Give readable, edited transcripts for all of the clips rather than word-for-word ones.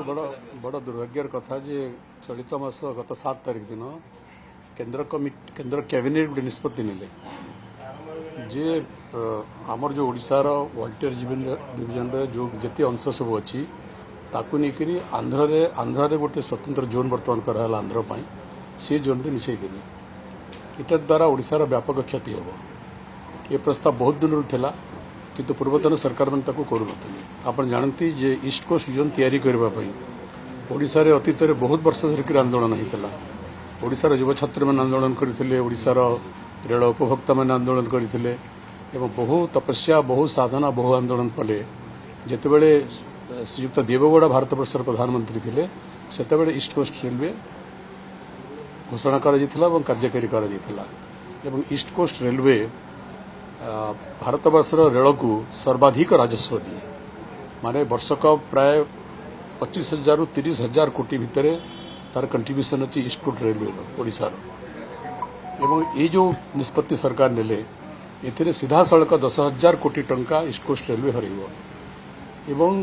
देखो बड़ बड़ दुर्भाग्यर कथा जे चलित मास गत 7 तारिख दिन केंद्र कैबिनेट गोटे निष्पत्ति नेले जे आमर जो ओडिशार वॉल्टियर डिविजन रे जो जति अंश सब अच्छी ताकू नहीं आंध्र गोटे स्वतंत्र जोन बर्तमान कराला आंध्र पाई से जोन रे मिसई देले इटा द्वारा ओडिशार व्यापक क्षति होबो ये प्रस्ताव बहुत दिन थिला किंतु पूर्वतन सरकार मैंने ताको करू नथिले आपण जानती जे ईस्ट कोस्ट जोन तैयारी करबा पई ओडिशा रे अतीत रे बहुत वर्ष धरिक आंदोलन होइतला ओडिशार युवा छात्र मैंने आंदोलन करथिले ओडिशार रेल उपभोक्ता मैंने आंदोलन करथिले एवं बहु तपस्या बहु साधना बहु आंदोलन पले जेतेबेले श्रीयुक्त देवगौड़ा भारत वर्षर प्रधानमंत्री थिले सेतेबेले ईस्ट कोस्ट रेलवे घोषणा करा जिथिला एवं कार्यकारी करा जिथिला एवं ईस्ट कोस्ट रेलवे भारतवर्षर रेल को सर्वाधिक राजस्व दिए माने वर्षक प्राय 25,000 रु 30,000 कोटी भितर तार कंट्रीब्यूशन अच्छी ईस्ट कोस्ट रेलवे ओडिशार एवं ये जो निष्पत्ति सरकार नेले एथिरे सीधा सड़क 10,000 कोटी टंका ईस्ट कोस्ट रेलवे हरइबो एवं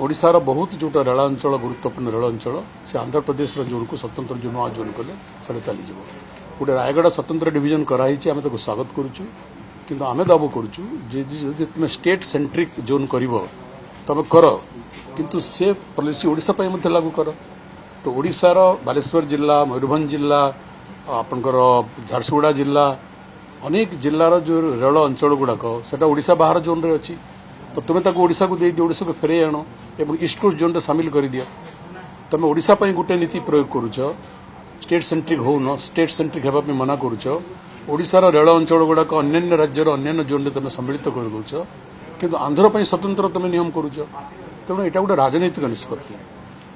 ओडिशार बहुत जोटा रेल अंचल गुरुत्वपूर्ण रेल अंचल से आंध्र प्रदेश जोन को स्वतंत्र जोन आ जोन कले से चली जाव गोटे रायगढ़ स्वतंत्र डिविजन कराई आम ताको स्वागत करुचु किंतु आमे दाबो करुचु जे तुम स्टेट सेंट्रिक जोन करिवो तबे कर किंतु से पॉलिसी ओडिशा पय मध्ये लागू कर तो ओडिशार बालेश्वर जिला मयूरभंज जिला आपनकर झारसुगुड़ा जिला अनेक जिलार जो रेल अंचल गुड़ाक सेटा ओडिशा बाहर जोन रे अछि तो तुम्हें ताको ओडिशा को दे दियो ओडिशा को फेरे आनो एवं ईस्ट कोस्ट जोन रे शामिल कर दियो तुम ओडिशा पय गुटे नीति प्रयोग करूछ स्टेट सेंट्रिक हो न स्टेट सेंट्रिक हेबा पे मना करूछ ओडिशार रेल अंचल गुड़ाक अन्य राज्यर अन्य जोन रे तुम सम्मिलित कर दउछ किंतु आंध्र पय स्वतंत्र तुम नियम करूछ तेणु एटा गोटे राजनैतिक निष्पत्ति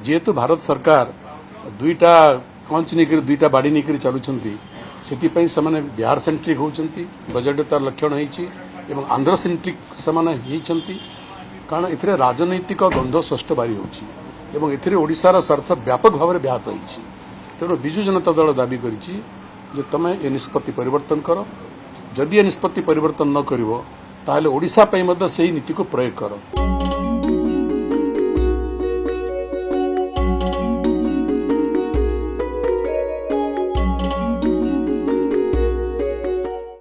जेहेतु भारत सरकार दुईटा कंच निकर दुईटा बाड़ी निकर चलुछंती सेति से बिहार सेंट्रिक होउछंती बजट तार लक्षण होईछि एवं आंध्र सेंट्रिक से होइछंती कारण एथिरे राजनैतिक गंध स्पष्ट बारी होछि एवं एथिरे ओडिशार स्वार्थ व्यापक भाव में व्याहत होइछि तेणु विजु जनता दल दाबी करिछि जे तमे ए निष्पत्ति परिवर्तन कर जदि ए निष्पत्ति परिवर्तन न करिवो ताहले ओडिशा पय मध्य सेही नीति को प्रयोग करो।